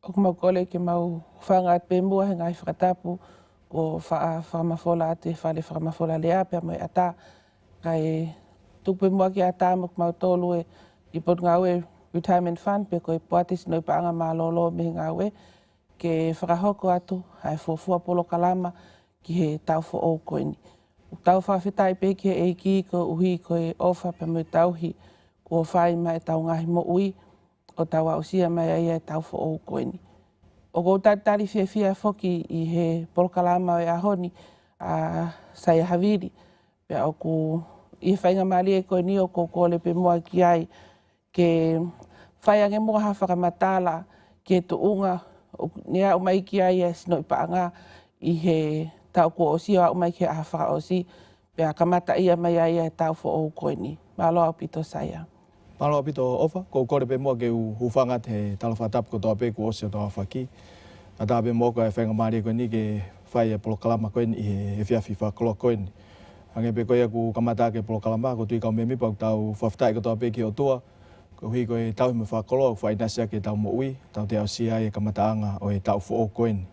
o ka maukole ke mau whanga at pēmua he ngai whakatapu o whamafola ate whale whamafola lea pia mai ata kai tupe mua ki ata mo ka mau tolu e i pot ngawe retirement fund pe koe poate sinoi paanga malolo me ngawe ke whakahoko atu hai fofua polo kalama ki he tau fo o koini. Tau whawhitai pe ki he eiki ko uhi ko e ofa pe mo tauhi ko whai mai tau ngahi mo ui o tau au sia mai ai e tau fo o koini. O kou tari fia foki i he polo kalama o e ahoni a sai haviri pe o ku i whainga mali e koe ni o ko kole pe mua ki ai ke whaiange mua ha whakamatala ke tu unga nea o mai ki ai e sino i paanga i he tau ko o si o mai ki a whaka o si pe a kamata ia mai ai e tau fo o koe ni. Malo au pito saia. Malo apito ofa, ko kore pe mua ke uwhanga te talawhatap ko toa pe ku osi o toa whaki. A tā pe mua ko e whainga maari koe ni ke whai e polo kalama koe ni i he whiawhi whakolo koe ni. Ange pe koe ku kamata ke polo kalama ko tui kau me mipa tau whawhtai ko toa pe ki o tua. Ko hui koe tau me whakolo o whai nasia ke tau mo ui, tau te au sia e kamata anga o e tau fo o koe ni.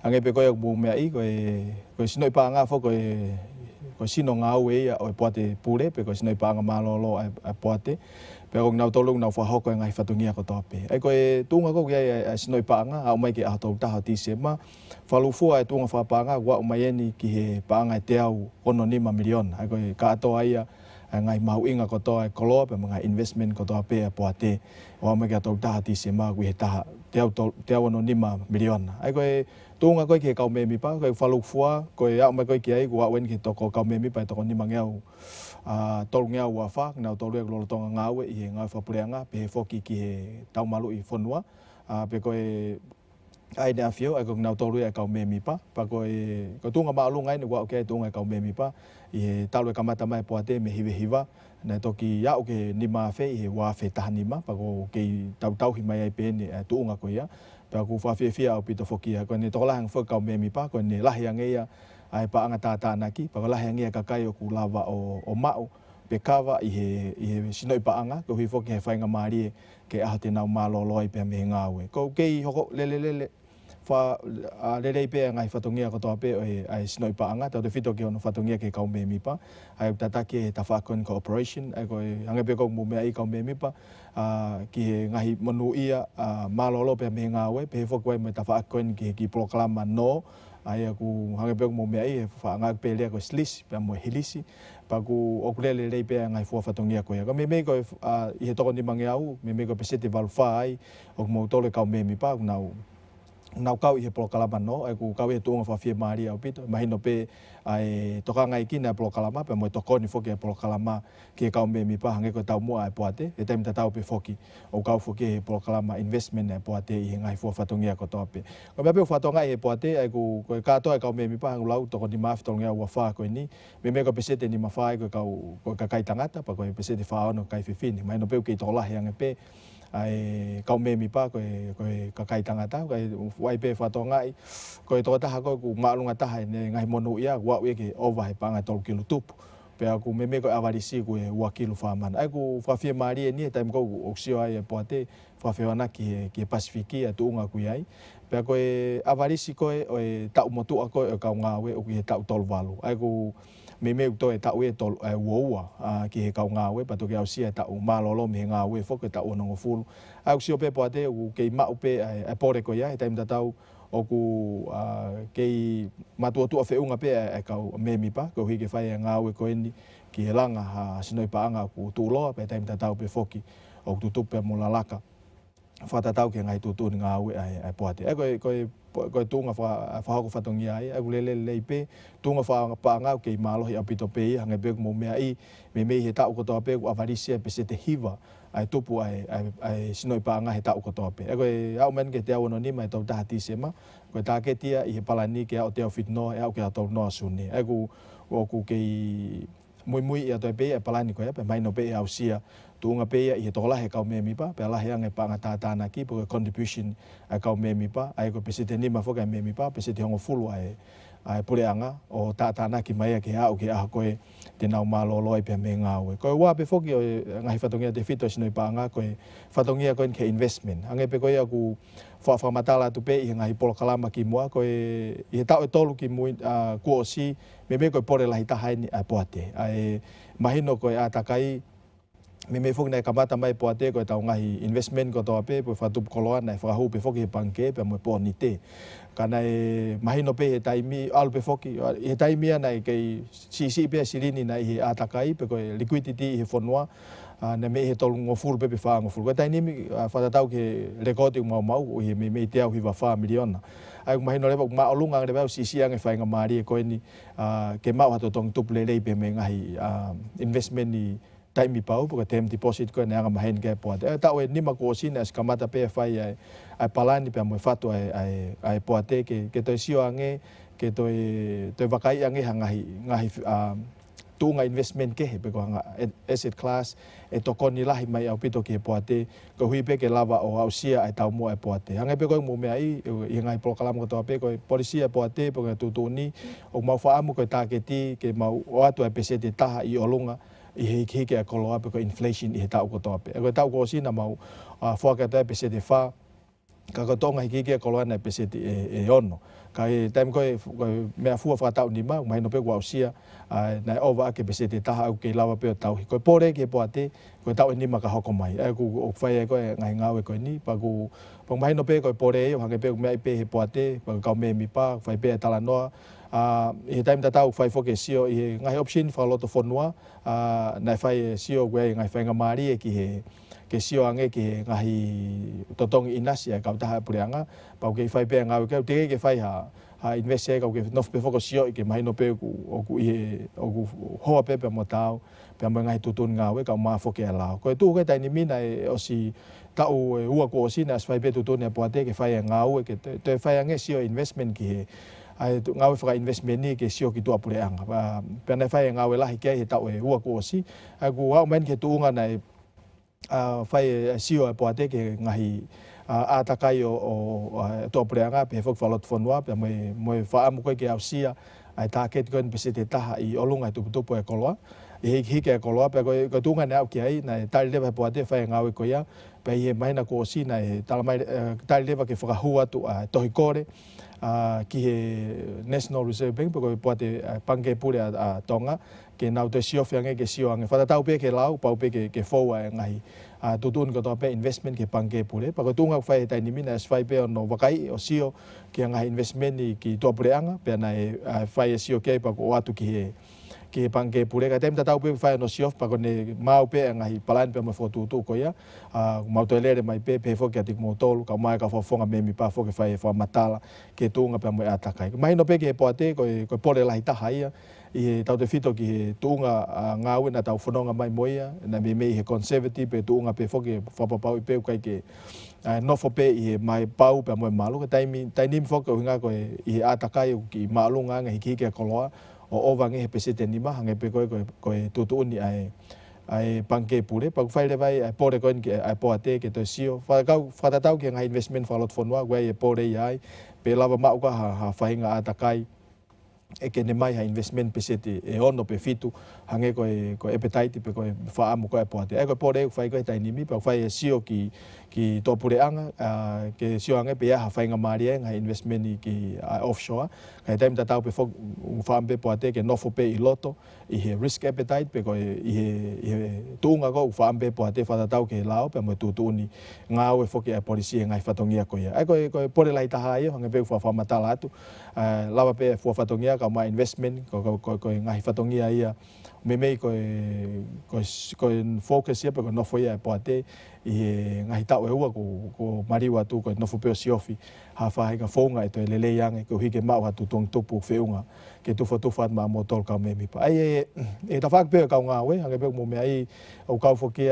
Ange pe koe ku mea i koe sinoi pā ngā fo koe sino ngā ue ia o e poate pure pe koe sinoi pā ngā malolo a poate. Pe kong nau tolu nau whahoko e ngai whatungia ko toa pe. Ai koe tūnga ko kia sinoi paanga, a umai ke ahatou taha tise ma. Whalufua e tūnga whapaanga, wa umai eni ki he paanga e te au 5 miliona. Ai koe ka atoa ia ngai mahu inga ko toa e koloa pe mga investment ko toa pe a poate. Wa umai ke ahatou taha tise ma kui he taha te au 5 miliona. Ai koe tūnga koe ki he kau me mipa, koe whalufua, koe a umai koe ki ai, kua wen ki toko kau me mipa e toko nima ngeau. Tolu ngea ua wha, nau tolu e lolo tonga ngāwe i he ngāwe whapureanga, pe he whoki ki he taumalu i whonua, pe koe ai nea whio, ai koe nau tolu e kau me mipa, pa koe tūnga maalu ngai ni wau ke tūnga e kau me mipa, i he talu e kamata mai poate me hiwe hiwa, na toki iau ke nima whe i he wawhe taha nima, pa ko kei tauhi mai ai pēne tūnga koe ia, pa ko whawhiawhia au pito whoki ia, koe ne tokolahang whau kau me mipa, koe ne lahi angeia, ai paanga tātānaki, pa ko lahi angia kakai o ku lava o mau, pe kawa i he sinoi paanga, ko hui whoki he whainga maarie ke aha te nau māloloi pia me ngāwe. Ko kei hoko lelelele, lelei pia ngai whatungia ko toa pe o ai sinoi paanga, tau te whito ki ono whatungia ke kau me mipa, ai tataki he ta whakon cooperation, ai ko hange pe kou mu mea i kau me mipa, ki he ngahi manu ia mālolo pia me ngāwe, pe he whoki wai me ta whakon ki he ki proklama no, ai aku hange pe mo mea i fa nga pe le ko slis pe mo hilisi pa ku okulele le pe ngai fo fatongia ko ya me me ko i he toko ni mangi au me ko pesete val fai o mo tole ka me mi pa nau kau i he proklama no ai ku kau e tunga fa fie mari au pito imagino pe ai toka ngai kina proklama pe mo toko ni foki proklama ki kau me mi pa hange ko tau mo ai poate e taim tau pe foki o kau foki proklama investment e poate i ngai fo fatongia ko tope ko be fatonga e poate ai ku ka to ai kau me mi pa lau toko ni mafi tonga wa fa ko ni me ko pesete ni mafai ko ka kai tangata pa ko pesete fa ono kai fifini mai no pe ki to la yang pe ai kau me mi pa ko ka kai tangata ko wai pe fatonga ko to ta ko ku malunga ta ngai monu ia wa ke over he panga tol kilo tupu pe aku me ko avarisi ko wa kilo faman ai ku fa fie mari ni time ko oksio ai poate fa fe ona ki pasifiki atu nga ku ai pe ko avarisi ko ta motu ko ka nga we o ki ta tol valu ai ku me to ta we tol wo ki he ka nga we pa to ki ausia ta malolo me nga we fo ko ta ono ngofulu ai oksio pe poate u ke ma pe ai pore ko ia time ta tau o ku kei matuatua whiunga pe e kau me mipa, ko hiki whai ngā ue ko eni ki he langa sinoi paanga ku tūloa pe taim tatau pe whoki o tutupe mo lalaka. Whatatau ke ngai tūtūni ngā ue ai poate. E koe tūnga whahoko whatongi ai, e kulele lei pe, tūnga whaanga kei mālohi a pito pe i, hange pe mo mea i, me mei he tau kotoa pe ku avarisia pe se te hiva, ai tupu ai sinoi paanga he tau kotoa pe. E koe au men ke te au anonima e tau taha tisema, koe tāketia i he palani ke au te au whitnoa e au ke au tau noa suni. E ku kei mui i atoe pe e palani koe pe maino pe e au sia tūnga pe i he tokolahe kau me mipa, pe alahe ange paanga tātāna ki, po contribution ai kau me mipa, ai koe pe se te nima whoka me mipa, pe se te hongo fulu ai ai pureanga o tātana ki mai ke au ke a koe te nau malolo ai pe me ngau ko wa pe foki o ngai fatongia te fito sinoi panga ko fatongia ko ke investment ange pe ko ia ku fa matala tu pe i ngai polo kalama ki moa ko i tau tolu ki mu ku osi me ko pore la hita hai ni a poate ai mahino ko atakai me foki na kamata mai poate ko tau ngai investment ko to pe po fatu koloa na fa hu pe foki panke pe mo ponite kana mahino pe taimi al pe foki e taimi na ke si pe silini na i atakai pe ko liquidity i fonwa na me he tolu ngo ful pe fa ngo ful ko taimi fa tau ke recording mau i me te au hi va fa miliona ai mahino le ma olunga le ba si ang fa nga mari ko ni ke ma wa to tong tup le pe me ngai investment ni taimi pau porque tem deposit ko na nga mahen ke poate ta we ni ma ko sina as kamata pe fai ai palani pe mo fatu ai poate ke to sio ange ke to vakai ange ngahi tunga investment ke pe ko nga asset class e to kon ni lahi mai au pito ke poate ko hui pe ke lava o ausia ai tau mo ai poate ange pe ko mo me ai i ngai program ko to pe ko polisia poate pe tu ni o mau fa amu ko ta ke ti ke mau o atu ai pese te taha i olunga i heke a koloa pe ko inflation i tau ko tope ko tau ko sina mau foka ta pe se de fa ka ko tonga heke a koloa na pe se e ono ka e time ko me fu fa tau ni ma mai no pe wa sia na over ke pe se de ta ke lava pe tau ko pore ke poate ko tau ni ma ka hoko mai ko fai ko ngai ngau ko ni pa ko mai no pe ko pore yo hange pe me pe poate pa ka me mi pa fai pe tala no i time tau fai foke sio i ngai option fa loto fonua na fai sio gwe ngai fai ngamari ki he ke sio ange ki ngai totong inasia ka ta pureanga pa ke fai pe ngau ke fai ha invest ka ke no pe foke sio ke mai no pe ku i ku ho pe mo tau pe mo ngai tutun ngau ka ma foke ala ko tu ke tai ni mina o si tau ua ko si na fai pe tutun e poate ke fai ngau ke te fai ange sio investment ki ai ngau fra investment ni ke sio ki tu apure anga pa na fai ngau la ke he tau e ua ko si aku wa men ke tu nga na fai sio e poate ke ngahi atakai o tu apure anga pe fok falot fonwa pe mo fa am ko ke ausia ai target ko pe se te taha i olunga tu tu po e koloa e hike e koloa pe ko tu nga na ke ai na tal le poate fai ngau ko ya pe e mai na ko si na tal mai tal le ke fra hua tu tohikore ki he National Reserve Bank porque pode pange pure a tonga que na te sio fiange ke sio ange fa tau pe ke lau pau pe ke foa ngai tutun ko to pe investment ke pange pure pa ko tunga fa ta ni mina fai pe no vakai o sio ke ngai investment ni ki to pure anga pe na fa sio ke pa ko atu ki pange pure ka tem tau pe fa no sio pa ko ne mau pe ngai palan pe mo foto tu ko ya mau to lere mai pe fo ke atik mo tolu ka mai ka fo fonga me mi pa fo ke fa matala ke tunga pe mo atakai mai no pe ke poate ko pole la ita haia i tau te fito ki tunga ngau na tau fononga mai moia na me he conservative pe tunga pe fo ke fa pau pe kai ke no fo pe i mai pau pe mo malu ka taimi fo ko nga ko i atakai ki malu nga ki ke koloa o ova nge pesete ni ma hange pe ko tutu ni ai panke pure pa fai le vai ai pore ko ki ai poate ke to sio fa tau ki ngai investment fa lot fonwa gwe pore ai pe lava ma ka ha fainga atakai e ke ne mai ha investment pesete e ono pe fitu hange ko appetite pe ko fa amo ko poate e ko pore fai ko tai ni mi pa fai sio ki to pure anga ke sio ange pe ha fainga mari ngai investment ni ki offshore kai time ta tau pe fo fa ambe poate ke no fo pe i loto i he risk appetite pe ko i he tunga ko fa ambe poate fa tau ke lao pe mo tu ni ngau e fo ke policy ngai fatongia ko ia ko pore lai ta hai hange pe fa matala atu lava pe fo fatongia ka mai investment ko ngai fatongia ia me ko focus ia pe ko no foi ia poate i ngai tau e ua ko mariwa tu ko no fo pe siofi ha fa ka fonga e to lele yang ko hike mau hatu tong topu feunga ke tu foto fat ma motor ka me mi pa ai e ta fak pe ka nga we hange pe mo me ai o ka fo ke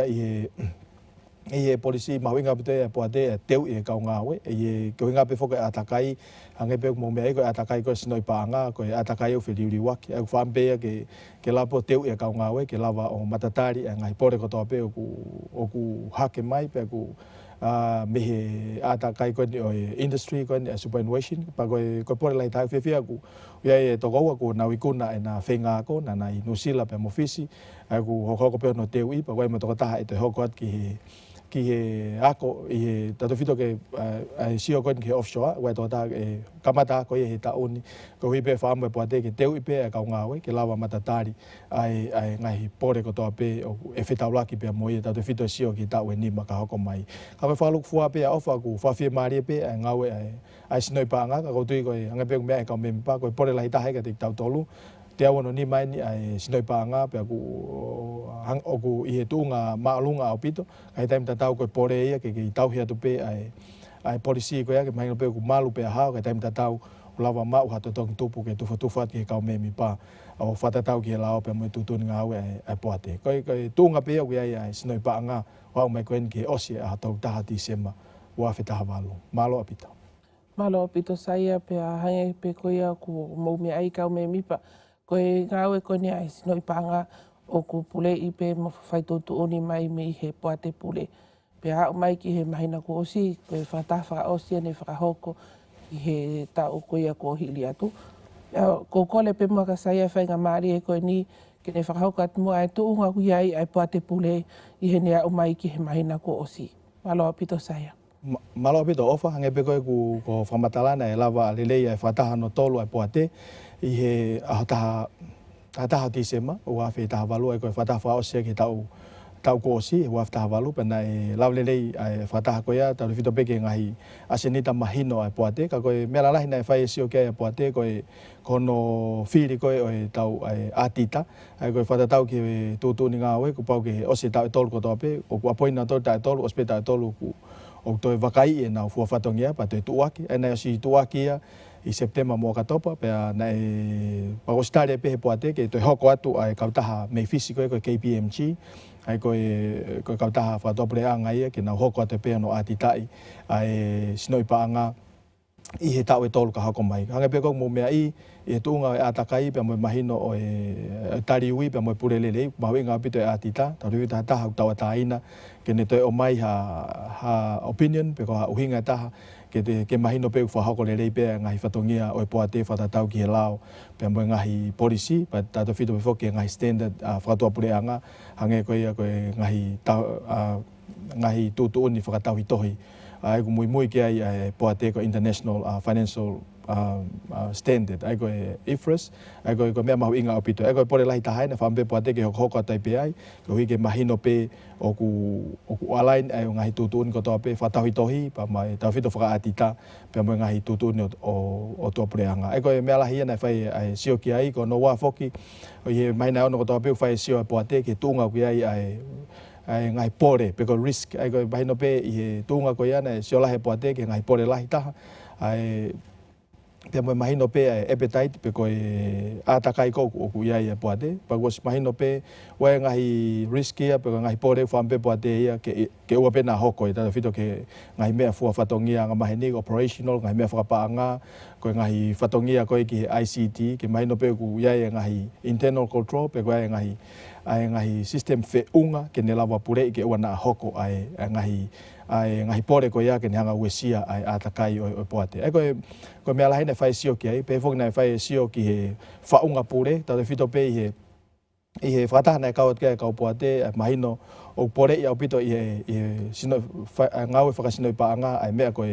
e policy ma winga bete poate teu e ka nga we e ko winga pe fo ka atakai hange pe mo me ko atakai ko snoi panga ko atakai o feliuri wak e fa ambe ke la po teu e ka nga we ke lava o matatari ngai pore ko to pe o ku hake mai pe ku me he ata kai ko ni industry ko ni superannuation pa ko por lai ta fe ku ia to go ko na wikuna na fenga ko na i nusila pe mofisi ku ho pe no te ui pa ko me to ta e ho ko ki he ako i tato fito ke sio ko ki offshore wa to ta kamata ko he ta oni ko hi pe famo po te ke teu ipe ka nga we ke lava matatari ai ngai pore ko to pe e feta ula ki pe mo i tato fito sio ki ta we ni ma ka ko mai ka fa lu fu pe ofa ku fa fi mari pe nga we ai sinoi pa nga ko tu ko nga pe me ka me pa ko pore la ita he ka te ta tolu te awono ni mai ni ai sinoi pa nga pe ku hang oku i he tunga maalunga au pito ai taim tatau ko pore ia ke tau hia tu pe ai policy ko ia ke mai pe ku malu pe ha ke taim tatau lava mau ha to tong tupu ke tu fat ke ka me mi pa o fata tau ke lao pe mo tu tu nga ai poate ko tunga pe ia ai sinoi pa nga wa mai ko en ke osi ha to ta ti sema wa feta havalu malo apita saia pe hange pe ko ia ku mo me ai ka me mi pa ko ngawe ko ni ai sinoi pa nga o ku pule i pe mo fai tutu oni mai me he poate pule. Pe hao mai ki he mahina ko osi, ko e whatafa osi ane whakahoko i he tau ko ia ko hili atu. Ko kole pe mua ka saia whainga maari e koe ni ke ne whakahoko atu mua e tuunga ku iai ai poate pule i he nea o mai ki he mahina ko osi. Maloa pito saia. Maloa pito ofa, hange pe koe ku whamatalana e lava lelei ai whataha no tolu ai poate i he ahotaha taha ti sema o afe taha valu e ko fata fa o se ke tau ko si o afe taha valu pena e laule lei ai fata ko ya tau fito peke ngai asenita mahino ai poate ka ko mela la hina fai si o ke ai poate ko kono firi ko e tau ai atita ai ko fata tau ke tu ni nga we ko pau ke o se tau tol ko tope o ko apoina to ta tol hospital tol ku o to vakai e na fu fatongia pa to tuaki e na si tuaki i September mo ka topa pe na pa ko stare pe poate ke to hoko atu ai kautaha me fisiko ko KPMG ai ko kautaha fa to pre anga ia ke na hoko atu pe no atitai ai sinoi pa anga i he tau e tolu ka hoko mai anga pe ko mo me ai e tunga atakai pe mo mahino o tariui pe mo purelele ma winga pito atita ta ruita ta ha tau taina ke ne to o mai ha opinion pe ko uhinga ta ke mahino pe fa hoko lelei pe ngai fatongia o poate fa tau ki lao pe mo ngai policy pa ta to fito pe fo ke ngai standard fa to pure anga hange ko ia ko ngai tutu ni fa tau hitohi ai ko muy ke ai poate ko international financial standard ai ko IFRS ai ko me ma inga opito ai ko pore lai ta haina fambe poate ke hoko tai pe ai ko hi ke mahino pe o ku align ai ngai tutun ko to pe fatau hitohi pa mai ta fito fra atita pe mo ngai tutun o to preanga ai ko me la hia na fai ai sio ki ai ko no wa foki o ye mai na no ko to pe fai sio poate ke tunga ku ai ngai pore pe ko risk ai ko mahino pe i tunga ko ia na sio la he poate ke ngai pore la ta ai te mo mahino pe appetite pe ko atakai ko ku ia ia poate pa ko mahino pe wa ngai risky pe ngai pore fampe poate ia ke ua pe na hoko ta fito ke ngai me fu fatongia nga mahini operational ngai me fa pa nga ko ngai fatongia ko ki ICT ke mahino pe ku ia ngai internal control pe ko ngai system fe unga ke ne lava pure ke ua na hoko ngai pore ko ia ke hanga wesia ai atakai o poate ai ko me ala hina fai sio ki ai pe fo na fai sio ki he fa unga pure ta fito pe i he fata na ka ke ka poate mahino o pore ia pito i sino ngawe fa sino pa anga ai me ko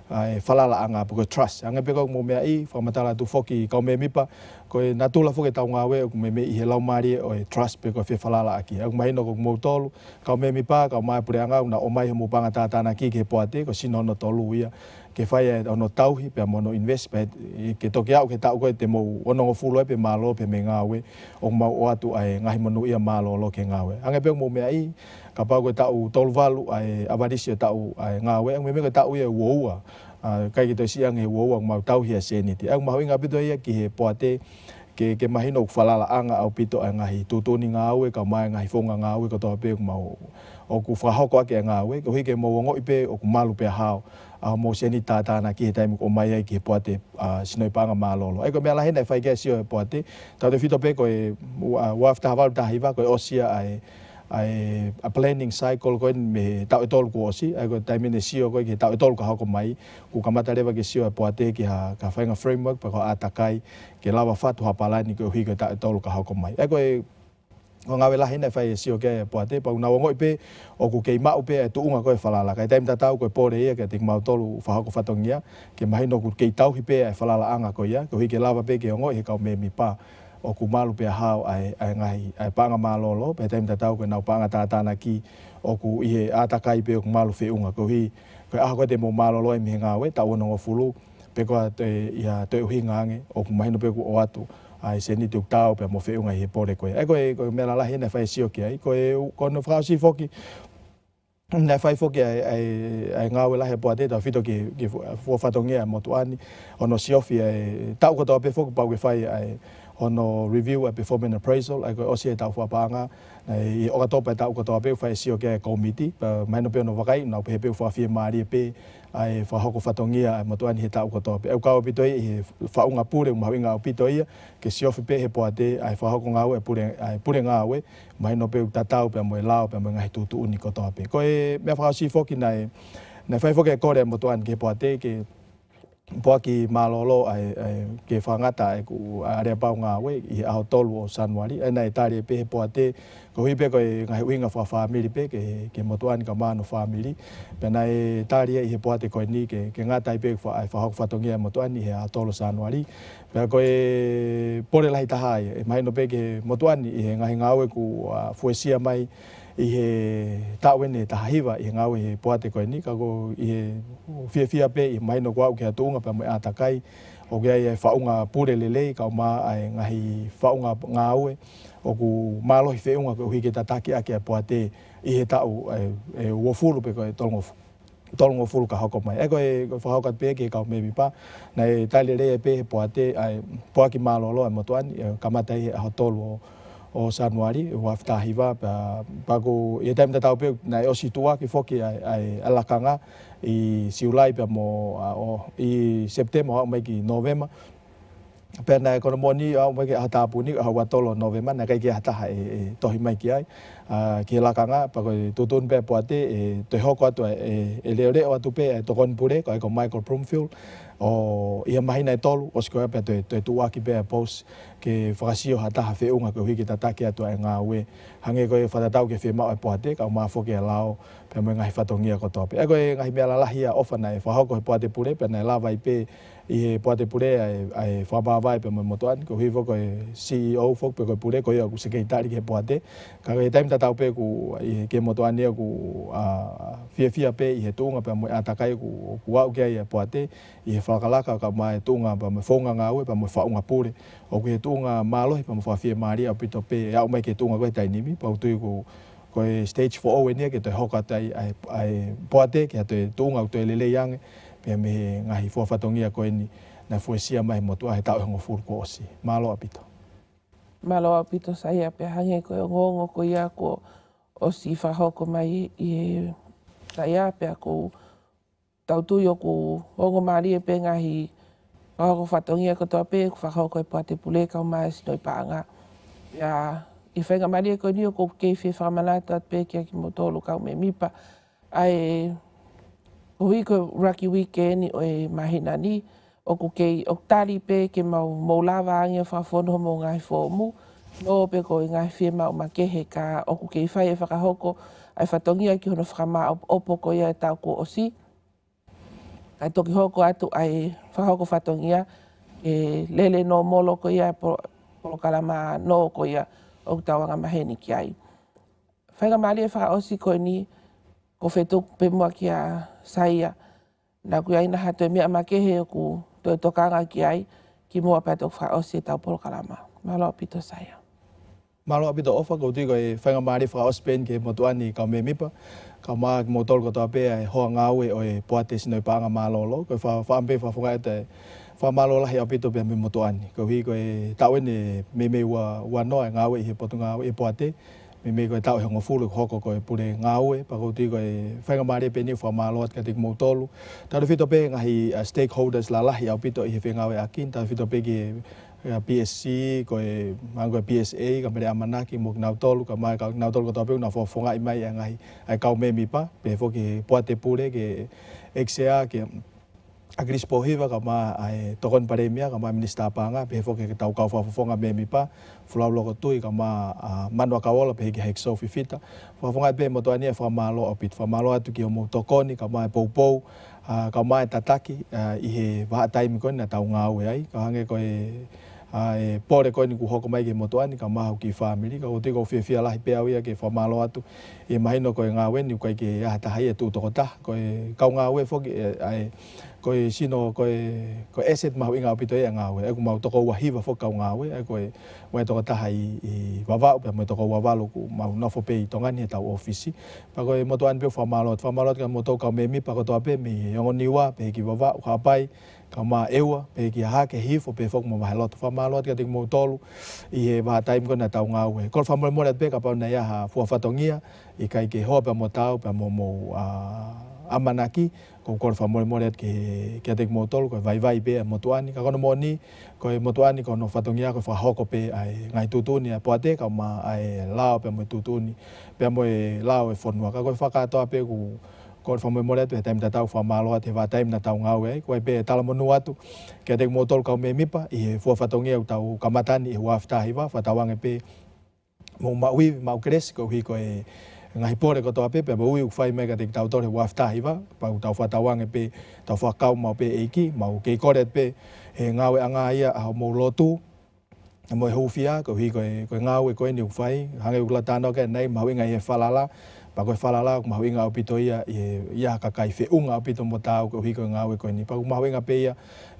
ai falala anga po trust anga pe ko mo me ai fa matala tu foki ka me mipa ko natula foki ta ngawe ko me i he lau mari o trust pe ko fe falala aki ak mahino ko mo tolu ka me mipa ka mai pure anga na o mai mo panga tata na ki ke poate ko sino no tolu ia ke fai ono tauhi pe mono investment ke toke au ke tau ko te mo ono fulo pe malo pe me ngawe o ma o atu ai ngai monu ia malo lo ke ngawe anga pe mo me ai ka pa ko tau tol valu ai avadisi tau ai ngawe me me ko tau ia woa kai ki to siang e woa ma tau hia seniti ang ma winga pito ia ki he poate ke mahino falala anga au pito anga hi tutuni ngawe ka mai ngai fonga ngawe ko to pe ma o ku fa hoko ke ngawe ko hi ke mo ngo ipe o ku malu pe hao a mo seni tata na ki time ko mai ki poate sinoi panga malolo ai ko me la hena fai ke sio poate ta de fito pe ko wa afta val ta hiva ko osia a planning cycle ko me tau tol ko si ai ko time ne sio ko ki tau tol ko ha ko mai ku kamata leva ki sio po ate ki ha ka fainga framework pa ko atakai ke lava fatu ha palani ko hi ko tau tol ko ha ko mai ai ko o ngā wela hina whai sio ke po ate pa una ngoi pe o ku ke mau pe tu unga ko falala kai time tatau ko pore ia ke tik mau tolu fa ko fatongia ke mai no ku ke tau hi pe ai falala anga ko ia ko hi ke lava pe ke ngoi he ka me mi pa o ku malu pe hao ai ngai ai panga malolo pe time tatau ko na panga tatana ki o ku i atakai pe o malu fe unga ko hi ko a ko te mo malolo e mi nga we ta ono fulu pe ko te ia te hinga nge o ku mai no pe ku o atu ai se ni tu tau pe mo fe unga he pore ko e ko me la hina fa sio ki ai ko no fra si foki na fai foki ai nga we la he po ate ta fito ki fo fatongia mo tu ani ono siofi ai tau ko to pe foki pa we fai ai ono review a performance appraisal ai ko osi tau fa panga i o to pe tau ko to pe fa sio ke committee pa mai no pe no vakai no pe pe fa fi mari pe ai fa hoko fatongia mo to ani tau ko to pe au ka o pito i fa unga pure ma winga o pito ia ke sio fi pe he po ate ai fa hoko nga we pure nga we mai no pe tatau pe mo lao pe mo ngai tu uni ko to pe ko e me fa si foki na fa foki ko re mo to an ke po ate ke Poaki malolo ai ke whangata e ku area pau ngā we i ao tolu o Sanuari. E nei tari e pehe po ate ko hipe ko e ngahi uinga wha whamiri pe ke motuani ka mano whamiri. Pena e tari e he po ate ko ni ke ngata i pe ai whahok whatongia e motuani he ao tolu Sanuari. Pena ko e pore lahi tahai e mahino pe ke motuani i he ngahi ngā we ku fuesia mai i he tawene tahiwa i ngau i poate koe ni kako i he fia pe i maino kwa uke atunga pa mo atakai o ke ai faunga pure lele ka ma ai ngahi faunga ngaue o ku malo i feunga ko hi ke tataki ake poate i he tau e wo fulu pe ko tolongo fulu ka hoko mai e ko whahokat pe ke ka me pa na e tale re pe poate ai poaki malo lo mo tuani kamata i ho tolu o Sanuari o aftahiva pa ko e time tatau pe na o situa ki foki ai alakanga i siulai pe mo i September mai ki November pe na ko mo ni au mai ki hata puni ha watolo November na kai ki hata e tohi mai ki ai ki alakanga pa ko tutun pe poate e te hoko atu e leore o atu pe to kon pure ko Michael Bromfield o ia mahina e tolu o skoa pe te tuaki pe post ke whakasio hata hawhi unga ko hiki tatake atu e ngā ue hange koe whatatau ke whi mau e poate ka o maa whoke e lao pe mo ngahi whatongia ko tope e koe ngahi mea lalahia ofa nei whahoko he poate pure pe nei lava i pe i he poate pure ai whamawai pe mo motoani ko hivo koe CEO whok pe koe pure koe au sekeitari ke poate ka koe taim tatau pe ku i ke motoani ku fia pe i he tunga pe mo atakai ku au ke ai e poate i he whakalaka ka mai tunga pa mo whaunga ngā ue pa mo whaunga pure o ke tunga malo pa mo whawhia maari au pito pe au mai ke tunga koe tainimi pa utui ku koe stage 4 o enia ke te hoka tai ai poate ke te tunga u te lele yange pe me ngahi whatongia koe ni na fuesia mai motua he tau hongo furu ko osi malo apito malo apito saia pe hange koe ngongo ko ia ko osi whahoko mai i saia pe ko tautui o ku hongo maari e pe ngahi whahoko whatongia ko toa pe whahoko e poate pule kau mai sinoi paanga ia i whainga maari e koe ni o ko kei whi whamanata at pe kia ki motolu kau me mipa ai hui ko Rocky Weekend o e mahina ni o ku kei o tari pe ke mau lava angia whafono mo ngai whomu no pe ko ngai whi mau makehe ka o ku kei whai e whakahoko ai whatongia ki hono whakama opo ko ia e tau ko osi ai toki hoko atu ai whahoko whatongia e lele no molo ko ia polo kalama no ko ia o tawanga maheni ki ai. Whainga maari e whakaosi ko ni ko whetuk pe mua ki a saia na kui aina hato e mea makehe o ku toi tokanga ki ai ki mua patok whakaosi e tau polo kalama. Malo pito saia. Malo apito ofa ko tui ko e whainga maari whakaosi pen ke motuani ka me mipa ka maa ki motol ko toa pe ai hoa ngāue o e poate sinoi paanga malolo ko whaampe whafunga e te whamalo lahi apito pe me motuani ko hi ko e tauene me ua noa ngāue i he potu ngāue e poate me ko e tau hongo fulu hoko ko e pure ngāue pa ko tui ko e whainga maari pe ni whamalo at ka tik motolu tau whito pe ngahi stakeholders la lahi apito i he whengāue akin tau whito pe ki PSC ko e mango PSA ka mere amanaki mo na tolu ka mai ka na tolu ko tope na fonga i mai ngai ai ka me mi pa pe fo ke poate pure ke XA ke agris pohiva ka ma ai tokon paremia ka ma minista panga pe fo ke tau ka fonga me mi pa fulau lo ko tui ka ma manwa ka ola pe ke hexo fifita fo fonga pe mo to ani fa malo opit fa malo atu ki mo tokoni ka ma pou ka mai tataki i he wa time ko na tau ngau ai ka hange ko e pore ko ni ku hoko mai ke motoani ka mahu ki family ka o te ko fia la pe awia ke fa malo atu e mai no ko ngawe ni ko ke ya ta hai tu to ta ko ka ngawe fo ai ko sino ko asset mahu inga pito e ngawe e ku mau to ko wa hiva fo ka ngawe e ko wa to ta hai wa pe mo to ko wa lo ku mau no fo pe to ngani ta office pa ko motoani pe fa malo ka moto ka me mi pa ko to pe mi ngoniwa pe ki wa ka pai ka ma ewa pe ki ha ke hifo pe fok mo ma lot fa ma lot ka te mo tolu i he ba time ko na tau nga we ko fa mo mo pe ka pa na ya ha fu fatongia i kai ke ho pa mo tau pa mo amanaki ko fa mo ke te mo tolu ko vai pe mo tuani ka kono mo ni ko mo tuani ko no fatongia ko fa hoko pe ai ngai tutuni a poate ka ma ai lao pe mo tutuni pe mo lao e fonua ka ko fa ka to pe ku ko fa mo molet pe time tau fa malo te va time na tau ngau e ko pe tala mo atu ke te motol ka me mipa i fo fa tongi au tau kamatani i wa fta hiva fa tawang pe mo maui mau kres ko hi ko e ngai pore ko to pe pe mo u fai mega te tau to wa fta hiva pa tau fa tawang pe tau fa kau mau pe eki mau ke koret pe e ngau anga ia a mo lotu mo hofia ko hi ko ngau ko ni fai hange ula tano ke nei mau ngai e falala pa ko falala ko mahuinga o pito ia ka kai fe unga o pito mo tau ko hiko nga we ko ni pa ko mahuinga pe ia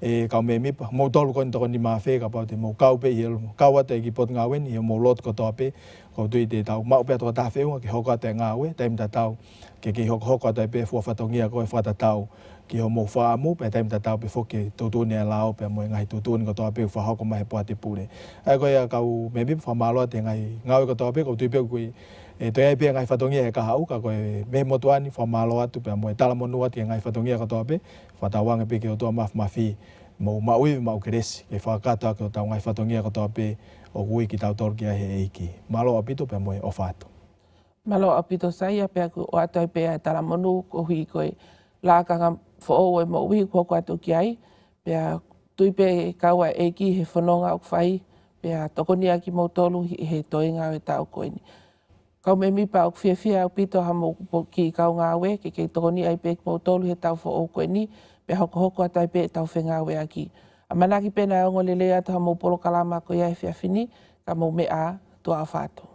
e ka me mi pa mo tolu ko ni ma fe ka pa te mo kau pe ia kau ate ki pot nga we ni mo lot ko to pe ko tu te tau ma pe to ta fe unga ki hoko te nga we time ta tau ke ki hoko te pe fo fatongia ko fa ta tau ki ho mo fa mu pe time ta tau pe fo ke to tu ne lao pe mo ngai tu tu ko to pe fa hoko mai po te pure ai ko ia ka me mi fa malo te ngai nga we ko to pe ko tu pe ko e to ai pe ngai fatongia e ka hau ka ko me motuani fa malo atu pe mo tala mo nuat ngai fatongia ka to pe fa tawang pe ke o to ma fi mo maui mau kres e fa ka ta ko ta ngai fatongia ka to pe o gui ki tau tor ki he iki malo apito pe mo o fato malo apito sai pe ko o atai pe tala mo nu ko hui ko la ka fo o mo wi ko ko atu ki ai pe tui pe ka wa e ki he fononga o fai pe to ko ni aki mo tolu he toinga e ta ko ni kau me mi pa o fia pito ha mo ki kau ngā we ke toni ai pe mo tolu he tau fo o koe ni pe hoko atai pe tau whenga we aki. A manaki pena o ngolele atu ha mo polo kalama ko ia e fia fini ka mo mea tua whātu.